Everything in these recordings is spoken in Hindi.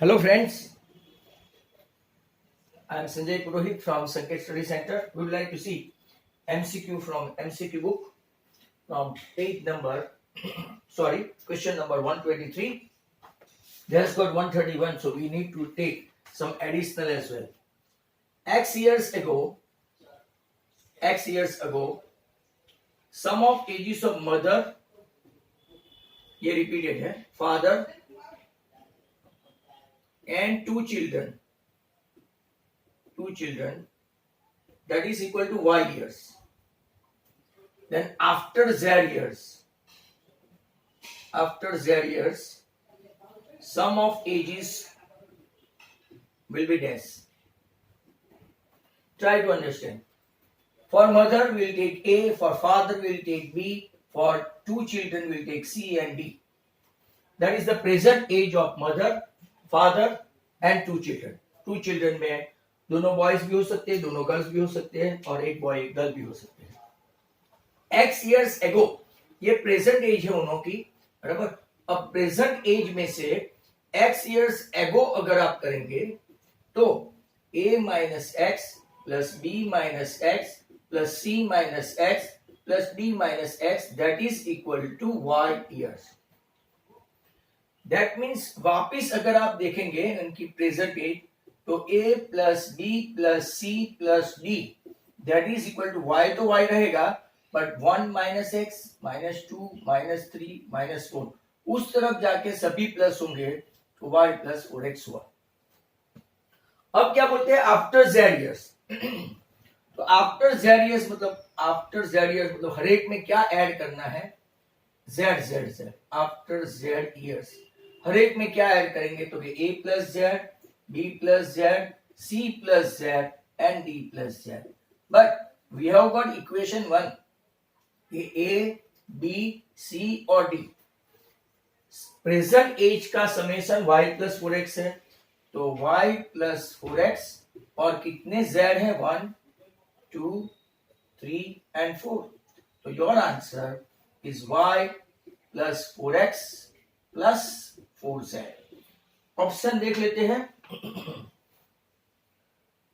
Hello friends, I am Sanjay Purohit from Sanket Study Center. We would like to see MCQ from MCQ book from question number 123. There's got 131, so we need to take some additional as well. X years ago, sum of ages of mother, ये repeated है, father and two children, that is equal to Y years. Then after Z years, sum of ages will be dash. Try to understand. For mother we will take A, for father we will take B, for two children we will take C and D. That is the present age of mother, father and two children. Two children में दोनों बॉयज भी हो सकते हैं, दोनों गर्ल्स भी हो सकते हैं और एक बॉय एक गर्ल भी हो सकते हैं. X years ago, ये प्रेजेंट एज है उन्हों की, बराबर. अब प्रेजेंट एज में से X years ago अगर आप करेंगे तो A minus x plus b minus x plus c minus x plus d minus x that is equal to Y years. That means वापिस अगर आप देखेंगे उनकी प्रेजेंट एज तो a plus b plus c plus d that is equal to y, तो y रहेगा but 1 minus x minus 2 minus 3 minus 4 उस तरफ जाके सभी प्लस होंगे तो y प्लस 4x हुआ. अब क्या बोलते हैं आफ्टर जेड इयर्स. तो आफ्टर जेड इयर्स मतलब हर एक में क्या ऐड करना है, z. आफ्टर जेड इयर्स हर एक में क्या ऐड करेंगे तो a plus Z, B plus Z, C plus Z and D plus Z. But we have got equation 1. A, B, C और D. Present age का summation y plus 4x है. तो y plus 4x और कितने Z है 1, 2, 3 and 4. तो your answer is y plus 4x plus 4z. Option देख लेते हैं.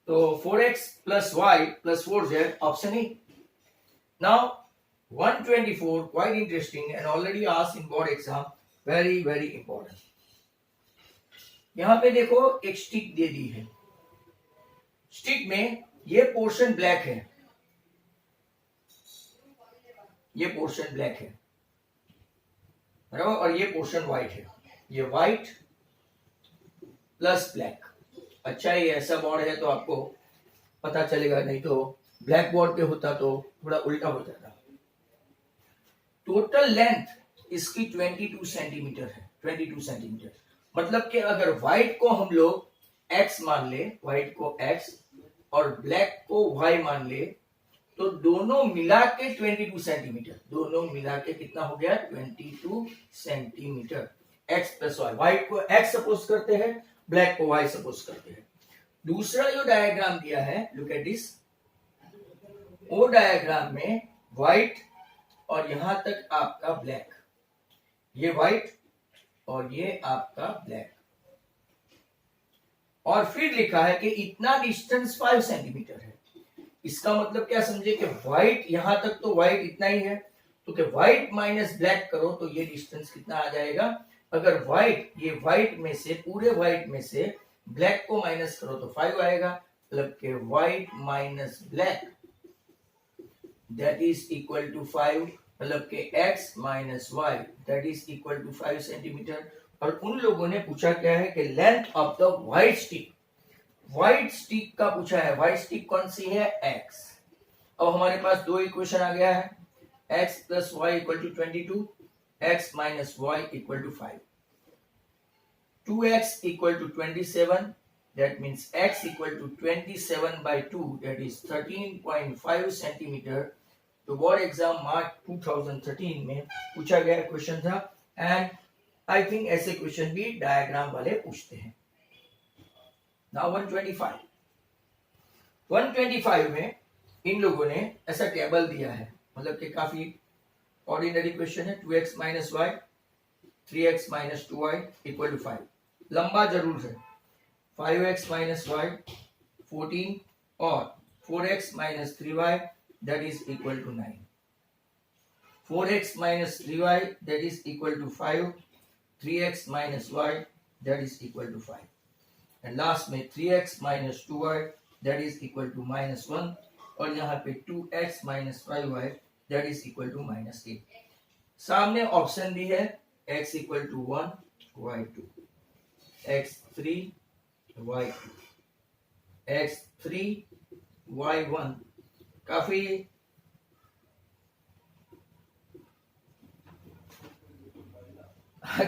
तो 4x plus y plus 4z option A. Now 124 quite interesting and already asked in board exam, very very important. यहां पे देखो एक स्टिक दे दी है. स्टिक में ये पोर्शन ब्लैक है, ये पोर्शन ब्लैक है बराबर, और ये पोर्शन व्हाइट है. ये व्हाइट प्लस ब्लैक. अच्छा ये ऐसा बोर्ड है तो आपको पता चलेगा, नहीं तो ब्लैक बोर्ड पे होता तो थोड़ा उल्टा हो जाता. टोटल लेंथ इसकी 22 सेंटीमीटर है. 22 सेंटीमीटर मतलब कि अगर व्हाइट को हम लोग x मान ले, व्हाइट को x और ब्लैक को y मान ले तो दोनों मिला के 22 सेंटीमीटर, दोनों मिला के कितना हो गया 22 centimetre. x plus y, white को x सपोज करते हैं, ब्लैक को y सपोज करते हैं. दूसरा जो डायग्राम दिया है, लुक एट दिस. वो डायग्राम में व्हाइट और यहां तक आपका ब्लैक, ये व्हाइट और ये आपका ब्लैक, और फिर लिखा है कि इतना डिस्टेंस 5 सेंटीमीटर है. इसका मतलब क्या समझे कि व्हाइट यहां तक तो व्हाइट इतना ही है, तो कि व्हाइट माइनस ब्लैक करो तो ये डिस्टेंस कितना आ जाएगा. अगर व्हाइट, ये व्हाइट में से, पूरे व्हाइट में से ब्लैक को माइनस करो तो 5 आएगा. मतलब के white minus black that is equal to 5. मतलब के x minus y that is equal to 5 centimetre. और उन लोगों ने पूछा क्या है कि length of the white stick, white stick का पूछा है. व्हाइट स्टिक कौन सी है, x. अब हमारे पास दो इक्वेशन आ गया है, x plus y equal to 22, x minus y equal to 5. 2x equal to 27. That means x equal to 27 by 2. That is 13.5 centimeter. तो बोर्ड एग्जाम मार्च 2013 में पूछा गया क्वेश्चन था. एंड आई थिंक ऐसे क्वेश्चन भी डायग्राम वाले पूछते हैं. नाउ 125 में इन लोगों ने ऐसा टेबल दिया है, मतलब कि काफी ऑर्डिनरी क्वेश्चन है. 2x minus y 3x minus 2y equal to 5. लंबा जरूर है। 5x माइनस वाई 14 और 4x minus 3y that is equal to 9। 4x minus 3y that is equal to 5, 3x minus y that is equal to 5 and last में 3x minus 2y that is equal to -1 और यहाँ पे 2x minus 5y that is equal to -8। सामने ऑप्शन भी है x equal to 1 y2, x3 y2, x3 y1। काफी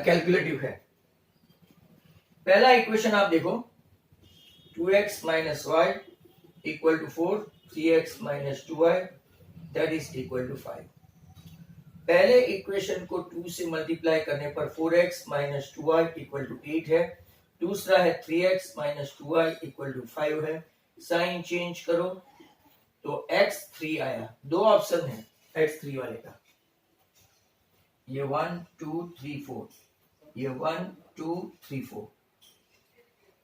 कैलकुलेटिव है। पहला इक्वेशन आप देखो 2x minus y equal to 4, 3x minus 2y that is equal to 5। पहले इक्वेशन को 2 से मल्टीप्लाई करने पर 4x minus 2y equal to 8 है। दूसरा है 3x minus 2y equal to 5 है। साइन चेंज करो तो x3 आया। दो ऑप्शन है x3 वाले का, ये 1 2 3 4, ये 1 2 3 4।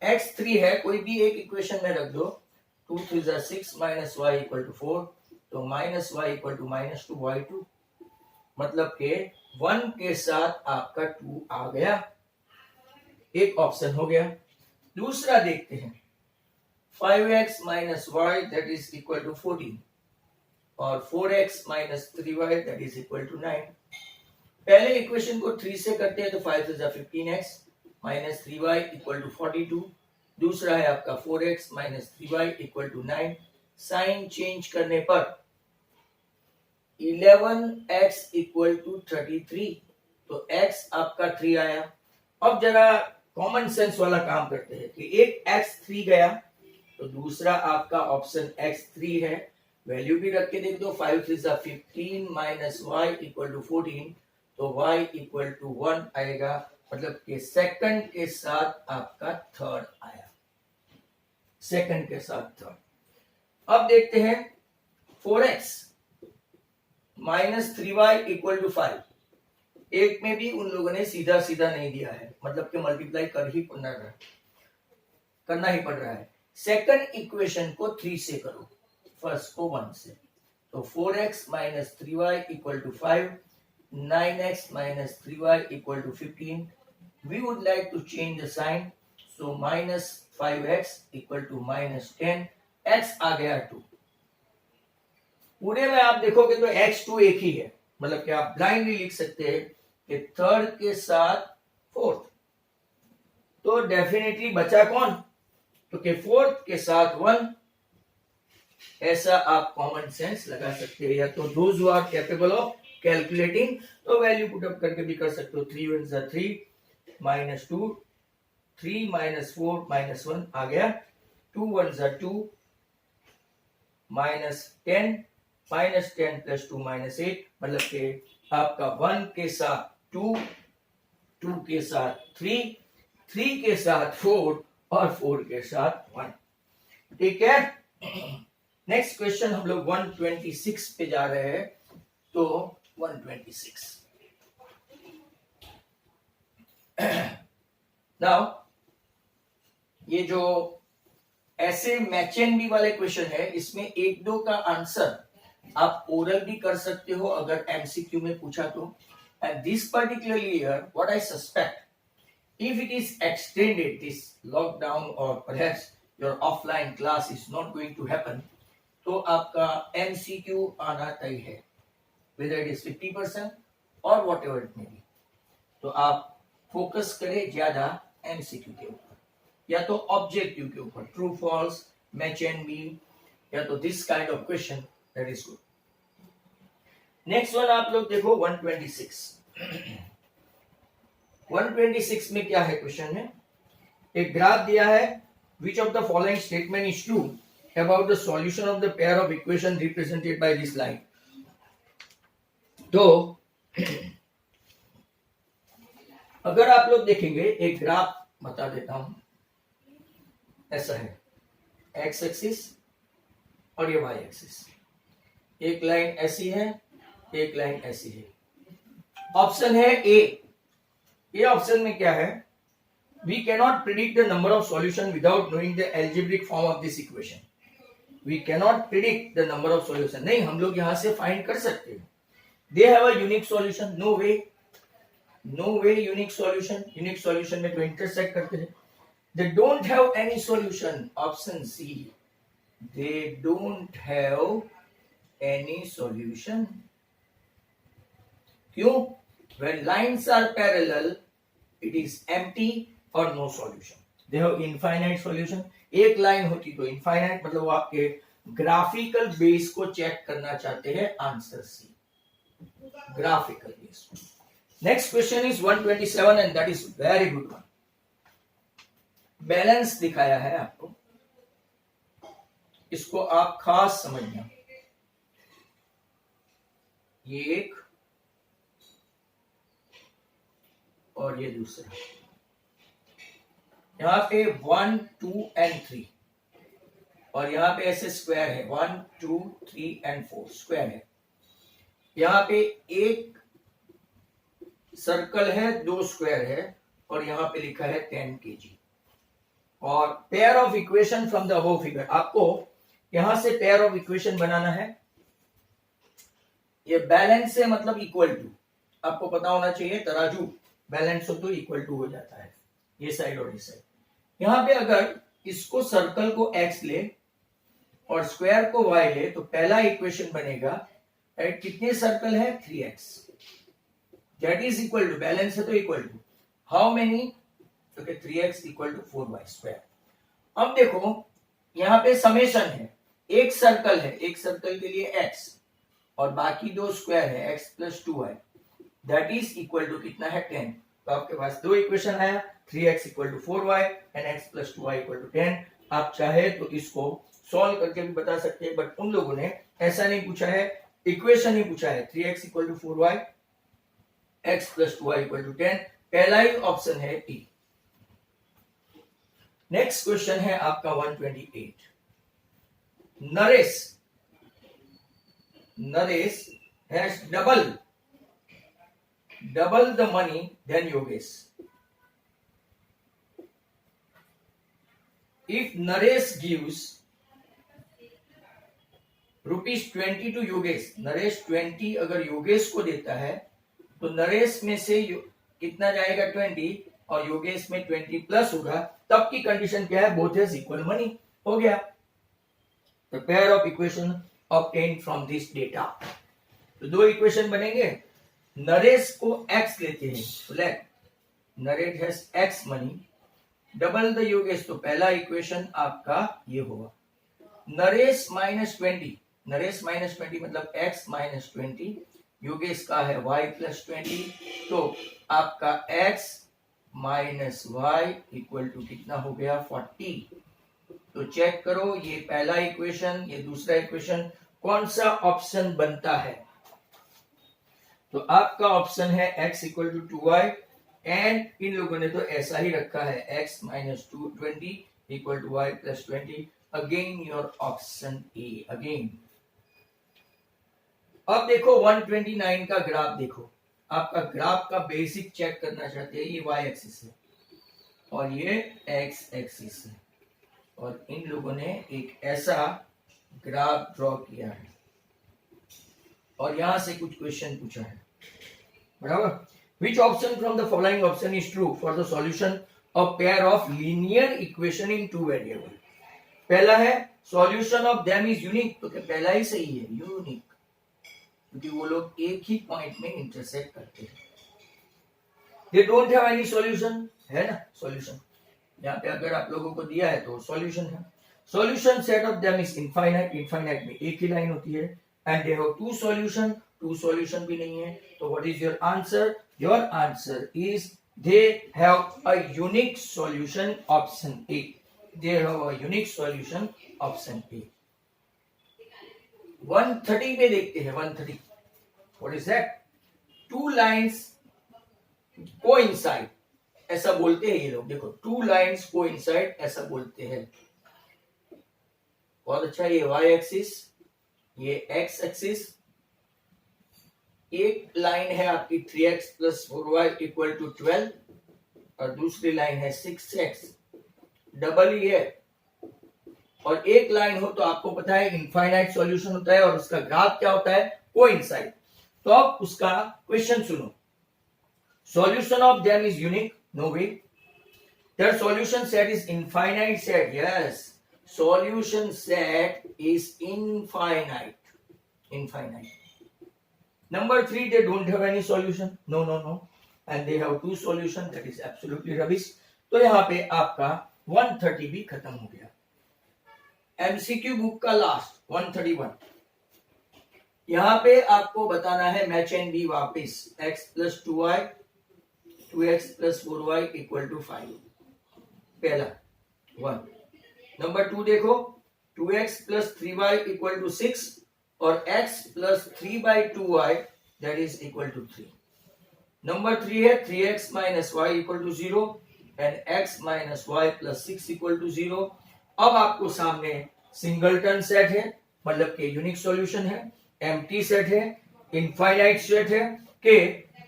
x3 है, कोई भी एक इक्वेशन में रख दो। 2 3 6 माइनस वाई इक्वल टू 4, तो minus y equal to -2 y2, मतलब के 1 के साथ आपका 2 आ गया, एक ऑप्शन हो गया। दूसरा देखते हैं 5x minus y that is equal to 14 और 4x minus 3y that is equal to 9। पहले इक्वेशन को 3 से करते हैं तो 5 से 15x minus 3y equal to 42। दूसरा है आपका 4x minus 3y equal to 9। Sign change करने पर 11x इक्वल टू 33, तो x आपका 3 आया। अब जरा कॉमन सेंस वाला काम करते हैं कि एक x3 गया तो दूसरा आपका ऑप्शन x3 है। वैल्यू भी रख के देख दो, 5 3 15 माइनस y इक्वल टू 14, तो y इक्वल टू 1 आएगा, मतलब कि सेकंड के साथ आपका थर्ड आया, सेकंड के साथ थर्ड। अब देखते हैं 4x minus 3y equal to 5। एक में भी उन लोगों ने सीधा सीधा नहीं दिया है, मतलब कि मल्टीप्लाई करना ही पड़ रहा है। सेकंड इक्वेशन को 3 से करो, फर्स्ट को 1 से, तो 4x minus 3y equal to 5, 9x minus 3y equal to 15. We would like to change the sign. So minus 5x equal to minus 10. x आ गया 2। पूरे में आप देखोगे तो x2 एक ही है, मतलब कि आप ब्लाइंडली लिख सकते हैं कि थर्ड के साथ फोर्थ, तो डेफिनेटली बचा कौन, तो कि फोर्थ के साथ 1। ऐसा आप कॉमन सेंस लगा सकते हैं, या तो those who are capable of calculating तो वैल्यू पुट अप करके भी कर सकते हो। 3 1 3 माइनस 2, 3 माइनस 4 माइनस 1 आ गया, 2 1 2 माइनस 10 माइनस 10 प्लस 2 माइनस 8, मतलब के आपका 1 के साथ 2, 2 के साथ 3, 3 के साथ 4 और 4 के साथ 1। ठीक है, नेक्स्ट क्वेश्चन हम लोग 126 पे जा रहे हैं। तो 126 नाउ ये जो ऐसे मैच एंड बी वाले क्वेश्चन है, इसमें एक दो का आंसर आप ओरल भी कर सकते हो अगर एमसीक्यू में पूछा तो। And this particular year what I suspect, if it is extended, this lockdown और perhaps your offline class is not going to happen, तो आपका एमसीक्यू आना तय है, whether it is 50% or whatever it may be। तो आप फोकस करें ज्यादा एमसीक्यू के ऊपर, या तो ऑब्जेक्टिव के ऊपर, true false, match and b, या तो this kind of question, that is good. Next one आप लोग देखो 126। 126 में क्या है क्वेश्चन में, एक ग्राफ दिया है, which of the following statement is true about the solution of the pair of equation represented by this line। तो अगर आप लोग देखेंगे, एक ग्राफ बता देता हूं, ऐसा है, एक्स एक्सिस और ये वाई एक्सिस, एक लाइन ऐसी है, एक लाइन ऐसी है। ऑप्शन है ए, ये ऑप्शन में क्या है, we cannot predict the number of solution without knowing the algebraic form of this equation. We cannot predict the number of solution. नहीं, हम लोग यहाँ से find कर सकते हैं. They have a unique solution? No way. No way unique solution. Unique solution में तो intersect करते हैं. They don't have any solution. Option C. They don't have any solution. क्यों? When lines are parallel, it is empty or no solution. They have infinite solution. एक लाइन होती तो infinite, मतलब वो आपके ग्राफिकल बेस को चेक करना चाहते हैं. Answer c, graphical base. Next question is 127 and that is very good one. Balance दिखाया है आपको, इसको आप खास समझना. ये एक और ये दूसरा. यहां पे 1 2 एंड 3 और यहां पे ऐसे स्क्वायर है 1 2 3 एंड 4 स्क्वायर है. यहां पे एक सर्कल है, 2 स्क्वायर है और यहां पे लिखा है 10 kg. और pair of equation from the above figure. आपको यहां से पेयर ऑफ इक्वेशन बनाना है. ये बैलेंस है मतलब इक्वल टू. आपको पता होना चाहिए तराजू बैलेंस हो तो इक्वल टू हो जाता है, ये साइड और इस साइड. यहां पे अगर इसको सर्कल को x ले और स्क्वायर को y ले तो पहला इक्वेशन बनेगा. कितने सर्कल है? 3x. That is equal to, balance है तो इक्वल टू हाउ मेनी? तो 3x equal to 4y square. अब देखो यहां पे समेशन है. एक सर्कल है, एक सर्कल के लिए x और बाकी 2 स्क्वायर है x plus 2y. That is equal to कितना है? 10. तो आपके पास 2 इक्वेशन आया. 3x equal to 4y and x plus 2y equal to 10. आप चाहे तो इसको सॉल्व करके भी बता सकते हैं, बट उन लोगों ने ऐसा नहीं पूछा है, इक्वेशन ही पूछा है. 3x equal to 4y, x plus 2y equal to 10. पहला ही ऑप्शन है E. नेक्स्ट क्वेश्चन है आपका 128. Naresh has double the money than Yogesh. If Naresh gives ₹20 to Yogesh, Naresh 20 अगर योगेश को देता है तो नरेश में से कितना जाएगा? 20 और योगेश में 20 प्लस होगा. तब की कंडीशन क्या है? Both has equal money. हो गया. The pair of equation obtained from this data. तो 2 इक्वेशन बनेंगे. नरेश को x लेते हैं तो let Naresh has x money, double the Yogesh. तो पहला इक्वेशन आपका ये होगा. नरेश माइनस 20, नरेश माइनस 20 मतलब x माइनस 20, योगेश का है y प्लस 20. तो आपका x minus y equal to कितना हो गया? 40. तो चेक करो ये पहला इक्वेशन, ये दूसरा इक्वेशन, कौन सा ऑप्शन बनता है? तो आपका ऑप्शन है x equal to 2y and इन लोगों ने तो ऐसा ही रखा है x minus 20 equal to y plus 20. Again your option a. Again अब देखो 129 का ग्राफ देखो. आपका ग्राफ का बेसिक चेक करना चाहते हैं. ये y एक्सिस है और ये x एक्सिस है और इन लोगों ने एक ऐसा ग्राफ ड्रॉ किया है और यहां से कुछ क्वेश्चन पूछा है. बराबर. Which option from the following option is true for the solution of pair of linear equation in 2 variable? पहला है solution of them is unique. तो क्या पहला ही सही है? यूनिक, क्योंकि वो लोग एक ही पॉइंट में इंटरसेक्ट करते हैं. They don't have any solution, है ना सॉल्यूशन. यहाँ पे अगर आप लोगों को दिया है तो सॉल्यूशन है. Solution set of them is infinite. infinite में एक ही लाइन होती है and they have 2 solution. 2 solution भी नहीं है. तो what is your answer? Your answer is they have a unique solution. Option A. They have a unique solution. Option A. 130 में देखते हैं. 130. What is that? 2 lines coincide. ऐसा बोलते हैं ये लोग. देखो 2 lines coincide ऐसा बोलते हैं. बहुत अच्छा. ये y एक्सिस, ये x एक्सिस. एक लाइन है आपकी 3x plus 4y equal to 12 और दूसरी लाइन है 6x, डबल ही है। और एक लाइन हो तो आपको पता है इनफाइनाइट सॉल्यूशन होता है और उसका ग्राफ क्या होता है, कोइंसाइड। तो अब उसका क्वेश्चन सुनो। Solution of them is unique, no way. Their solution set is infinite set, yes, solution set is infinite. Number 3, they don't have any solution, no, and they have 2 solution, that is absolutely rubbish. तो यहाँ पे आपका 130 भी खत्म हो गया। एमसीक्यू बुक का लास्ट 131, यहाँ पे आपको बताना है मैच एंड बी वापिस। x plus 2y 2x plus 4y equal to 5, पहला 1। नंबर 2 देखो, 2x plus 3y equal to 6 और x plus 3 by 2y that is equal to 3। Number 3 है 3x minus y equal to 0 and x minus y plus 6 equal to 0। अब आपको सामने सिंगलटन सेट है, मतलब के यूनिक सॉल्यूशन है, एम्प्टी सेट है, इनफाइनाइट सेट है, के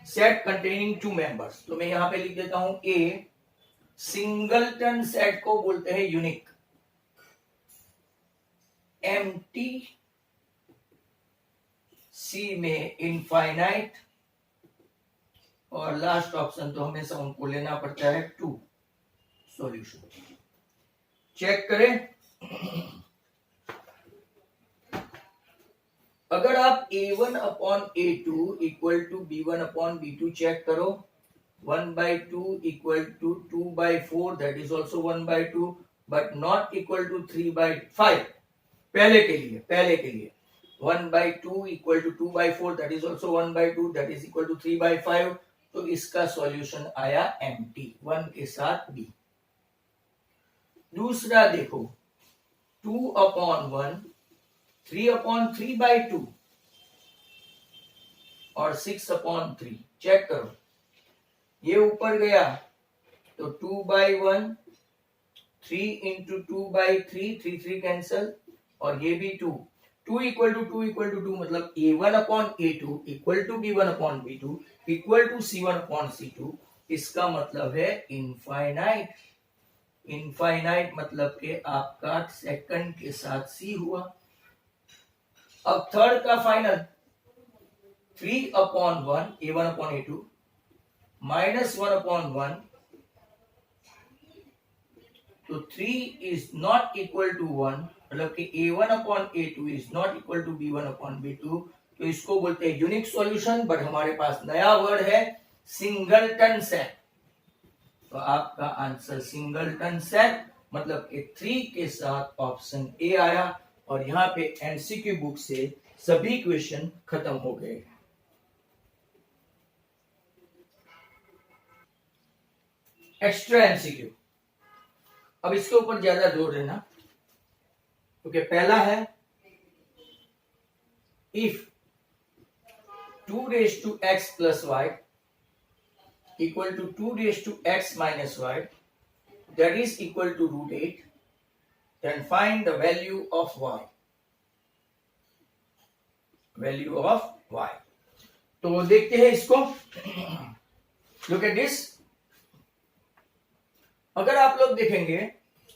सेट कंटेनिंग 2 मेंबर्स। तो मैं यहां पे लिख देता हूं ए, सिंगलटन सेट को बोलते हैं यूनिक, एम्प्टी सी में इनफाइनाइट, और लास्ट ऑप्शन तो हमेशा उनको लेना पड़ता है 2 सॉल्यूशन। चेक करें, अगर आप a1 upon a2 equal to b1 upon b2 check करो, 1/2 equal to 2/4 that is also 1/2 but not equal to 3/5। पहले के लिए 1/2 equal to 2/4 that is also 1/2 that is equal to 3/5। तो इसका सॉल्यूशन आया एम्प्टी, 1 के साथ b। दूसरा देखो, 2/1 3/3/2 और 6/3 चेक करो, ये ऊपर गया तो 2/1, 3 इंटू 2/3, 3 कैंसल, और ये भी 2 इक्वल टू 2 मतलब a1/a2 equal to b1/b2 equal to c1/c2। इसका मतलब है इनफाइनाइट। इनफाइनाइट मतलब के आपका सेकंड के साथ c हुआ। अब थर्ड का फाइनल 3/1 a1/a2 माइनस 1/1, तो 3 इज नॉट इक्वल टू 1, मतलब कि a1/a2 is not equal to b1/b2। तो इसको बोलते हैं यूनिक सॉल्यूशन, बट हमारे पास नया वर्ड है सिंगलटन सेट। तो आपका आंसर सिंगलटन सेट, मतलब कि 3 के साथ ऑप्शन ए आया। और यहाँ पे एमसीक्यू बुक से सभी क्वेश्चन खत्म हो गए। एक्स्ट्रा एमसीक्यू, अब इसके ऊपर ज्यादा जोर देना, क्योंकि पहला है if 2 raised to x plus y equal to 2 raised to x minus y that is equal to √8, then find the value of y. Value of y. तो देखते हैं इसको। Look at this. अगर आप लोग देखेंगे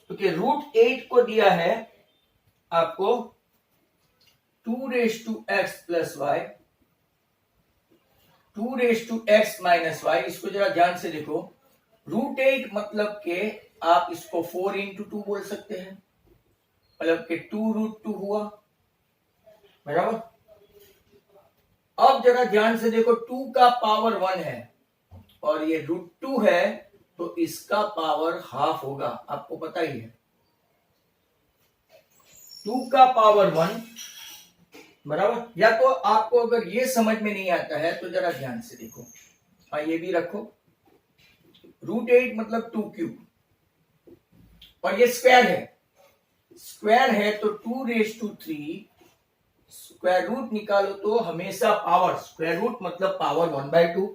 तो कि √8 को दिया है आपको 2 raised to x plus y, 2 raised to x minus y। इसको जरा ध्यान से देखो, √8 मतलब के आप इसको 4 into 2 बोल सकते हैं, मतलब कि 2√2 हुआ, बराबर। अब जरा ध्यान से देखो, 2 का पावर 1 है और ये √2 है, तो इसका पावर हाफ होगा, आपको पता ही है। 2 का पावर 1, बराबर। या तो आपको अगर ये समझ में नहीं आता है तो जरा ध्यान से देखो, हाँ ये भी रखो, √8 मतलब 2 क्यूब, और ये स्क्वायर है तो 2 raised to 3 स्क्वायर रूट निकालो तो हमेशा पावर, स्क्वायर रूट मतलब पावर 1/2,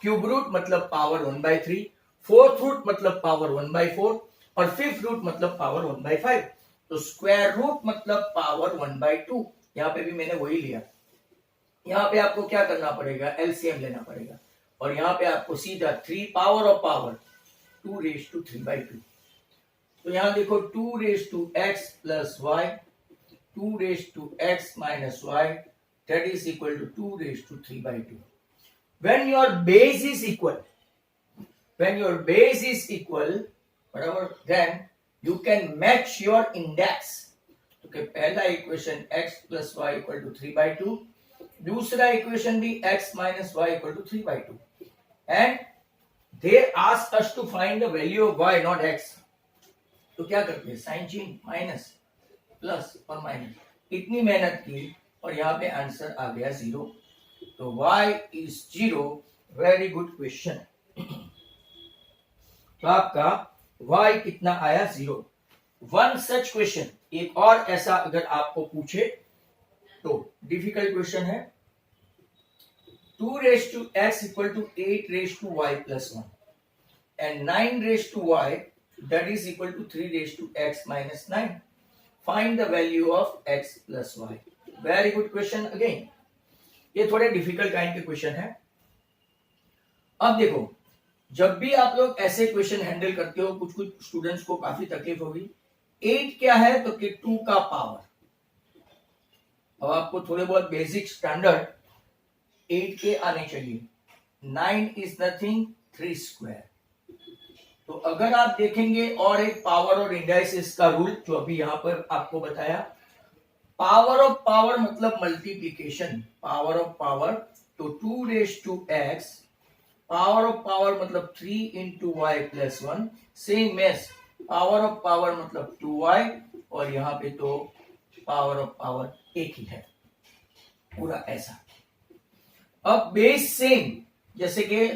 क्यूब रूट मतलब पावर 1/3, फोर्थ रूट मतलब पावर 1/4 और फिफ्थ रूट मतलब पावर 1/5। तो स्क्वायर रूट मतलब पावर 1/2। यहाँ पे भी मैंने वही लिया। यहाँ पे आपको क्या करना पड़ेगा, एलसीएम लेना पड़ेगा, और यहाँ पे आपको सीधा 3 power of power 2 raise to 3/2। तो यहां देखो 2 raise to x plus y, 2 raise to x minus y, that is equal to 2 raised to 3/2. When your base is equal, whatever, then you can match your index. Okay, पहला equation x plus y equal to 3/2, दूसरा इक्वेशन भी x minus y equal to 3/2, and they ask us to find the value of y, not x. तो क्या करते हैं, साइन चेंज, माइनस प्लस और माइनस, इतनी मेहनत की और यहाँ पे आंसर आ गया 0। तो y is 0, very good question. तो आपका y कितना आया, 0। वन सच क्वेश्चन, एक और ऐसा अगर आपको पूछे तो डिफिकल्ट क्वेश्चन है, 2 raised to x equal to 8 raised to y plus 1 and 9 raised to y, that is equal to 3 raised to x minus 9. Find the value of x plus y. Very good question again. ये थोड़े डिफिकल्ट काइंड के क्वेश्चन है। अब देखो, जब भी आप लोग ऐसे क्वेश्चन हैंडल करते हो, कुछ कुछ स्टूडेंट्स को काफी तकलीफ होगी। 8 क्या है, तो कि 2 का पावर। अब आपको थोड़े बहुत बेसिक स्टैंडर्ड 8 के आने चाहिए। 9 इज नथिंग, 3 स्क्वायर। तो अगर आप देखेंगे और एक पावर और इंडाइसिस का रूल जो अभी यहां पर आपको बताया, पावर ऑफ पावर मतलब मल्टीप्लीकेशन, पावर ऑफ पावर, तो 2 raise to x, power of power मतलब 3 into y plus 1, same as power of power मतलब 2y, और यहाँ पे तो पावर ऑफ पावर एक ही है, पूरा ऐसा। अब बेस सेम, जैसे कि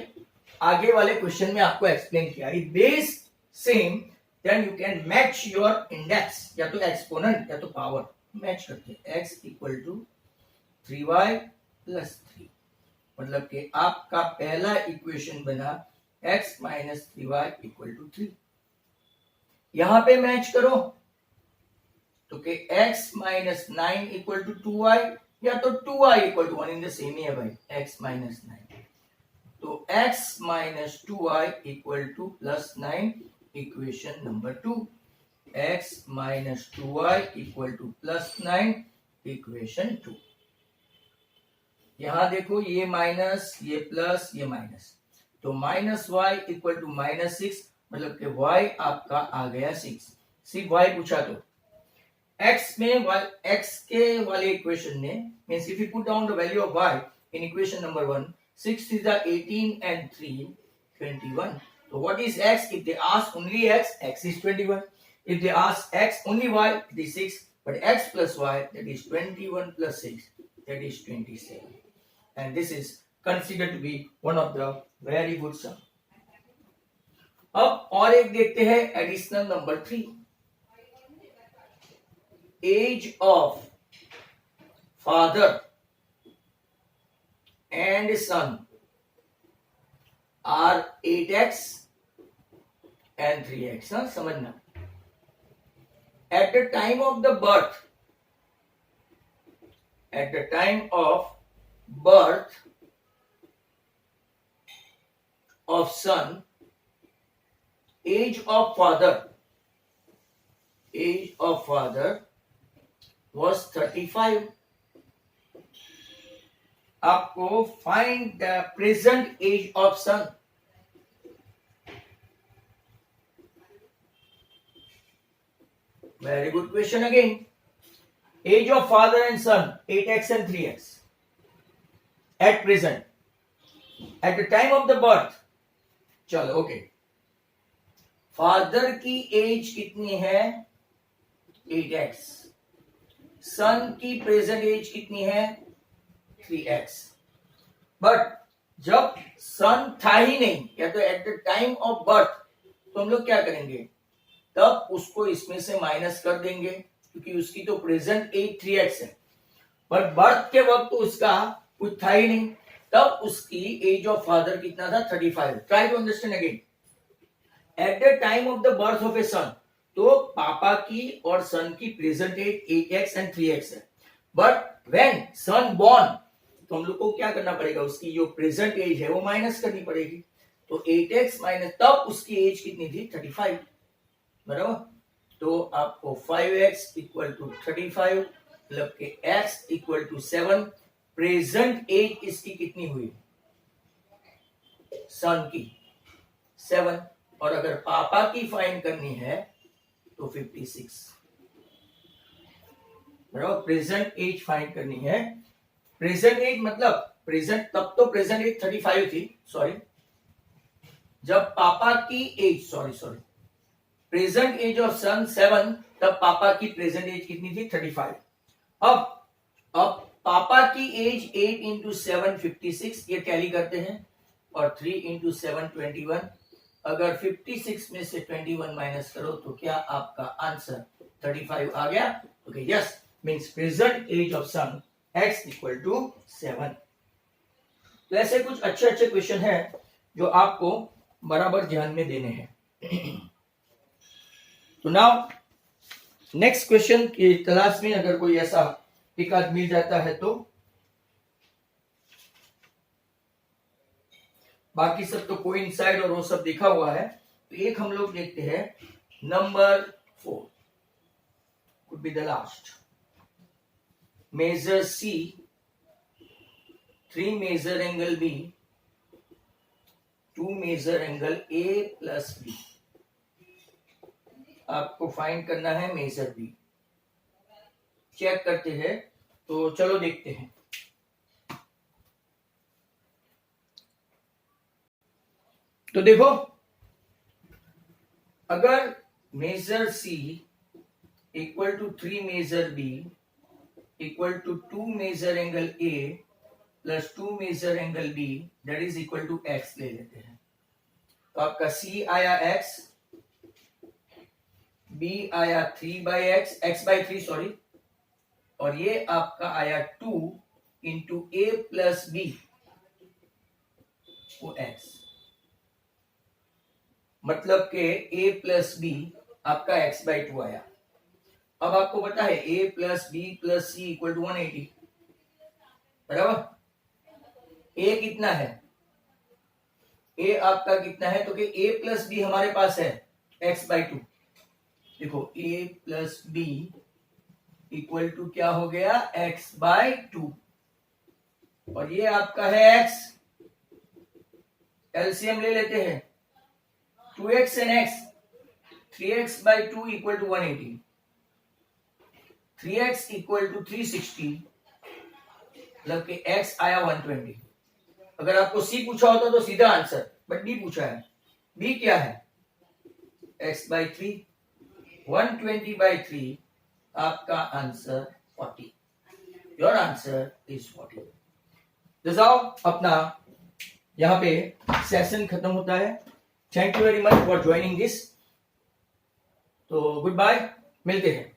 आगे वाले क्वेश्चन में आपको एक्सप्लेन किया, base same, then you can match your index, या तो एक्सपोनेंट या तो पावर मैच करते हैं। x equal to 3y plus 3, मतलब कि आपका पहला इक्वेशन बना x minus 3y equal to 3। यहां पे मैच करो तो कि x minus 9 equal to 2y, या तो 2y equal to 1, in the same ही है भाई, x माइनस 9। तो x minus 2y equal to plus 9, equation number 2। x minus 2y equal to plus 9, equation 2। यहां देखो, ये माइनस, ये प्लस, ये माइनस, तो minus y equal to minus 6, मतलब कि y आपका आ गया 6। सिर्फ y पूछा तो x में x के वाले इक्वेशन में, means if you put down the value of y in equation number 1, 6 is the 18 and 3 21। So what is x? If they ask only x is 21. If they ask x only y, it is 6, but x plus y, that is 21 plus 6, that is 27. And this is considered to be one of the very good sum. अब और एक देखते हैं, additional number 3। Age of father and son are 8x and 3x। हाँ, समझना। At the time of the birth, of son, age of father was 35. आपको find the present age of son। Very good question again. Age of father and son, 8x and 3x at present, at the time of the birth। चलो ओके, फादर की एज कितनी है, 8x, सन की प्रेजेंट एज कितनी है, 3x। बट जब सन था ही नहीं, या तो eight the time of birth, तो हम लोग क्या करेंगे, तब उसको इसमें से माइनस कर देंगे, क्योंकि उसकी तो प्रेजेंट एज 3x है, पर बर्थ के वक्त तो उसका कुछ था ही नहीं, तब उसकी एज ऑफ फादर कितना था, 35। Try to understand again. At the time of the birth of a son, तो पापा की और सन की present as 8x and 3x है, बट व्हेन सन बॉर्न, तो हम लोग को क्या करना पड़ेगा, उसकी जो प्रेजेंट एज है वो माइनस करनी पड़ेगी। तो तो 8x माइनस, तब उसकी एज कितनी थी 35, बराबर। तो आपको 5x इक्वल टू 35 मतलब के x equal to 7। Present age इसकी कितनी हुई सन की 7, और अगर पापा की फाइंड करनी है तो 56, बराबर। प्रेजेंट एज फाइंड करनी है। प्रेजेंट एज मतलब प्रेजेंट, तब तो प्रेजेंट एज 35 थी, सॉरी, जब पापा की age, sorry, present age of son 7, तब पापा की प्रेजेंट एज कितनी थी 35। अब पापा की एज 8 इंटू 7 56, ये टैली करते हैं, और 3 इंटू 7 21। अगर 56 में से 21 माइनस करो तो क्या आपका आंसर 35 आ गया? Okay, yes, means present age of son x equal to 7। तो ऐसे कुछ अच्छे अच्छे क्वेश्चन हैं जो आपको बराबर ध्यान में देने हैं। तो नाउ नेक्स्ट क्वेश्चन की तलाश में अगर कोई ऐसा एक आध मिल जाता है तो, बाकी सब तो कोइंसाइड और वो सब देखा हुआ है। तो एक हम लोग देखते हैं, number 4 could be the last. Measure C, 3 measure angle B, 2 measure angle A plus B. आपको फाइंड करना है मेजर B। चेक करते हैं, तो चलो देखते हैं। तो देखो, अगर major C equal to 3 major B equal to 2 major angle A plus 2 major angle B that is equal to x ले लेते हैं। तो आपका C आया x, B आया 3/x/3 सॉरी, और ये आपका आया 2 इंटू A प्लस B वो x, मतलब के a प्लस बी आपका x/2 आया। अब आपको पता है a plus b plus c equal to 180, बराबर। a कितना है, a आपका कितना है, तो कि a प्लस बी हमारे पास है x/2। देखो a plus b equal to क्या हो गया x/2, और ये आपका है x, एलसीएम ले लेते हैं, 2x and x, 3x/2 equal to 180, 3x equal to 360, मतलब कि x आया 120। अगर आपको c पूछा होता तो सीधा आंसर, बट b पूछा है। b क्या है x/3, 120/3, आपका आंसर 40। Your answer is 40। तो जाओ, अपना यहां पे सेशन खत्म होता है। Thank you very much for joining this. तो गुड बाय, मिलते हैं।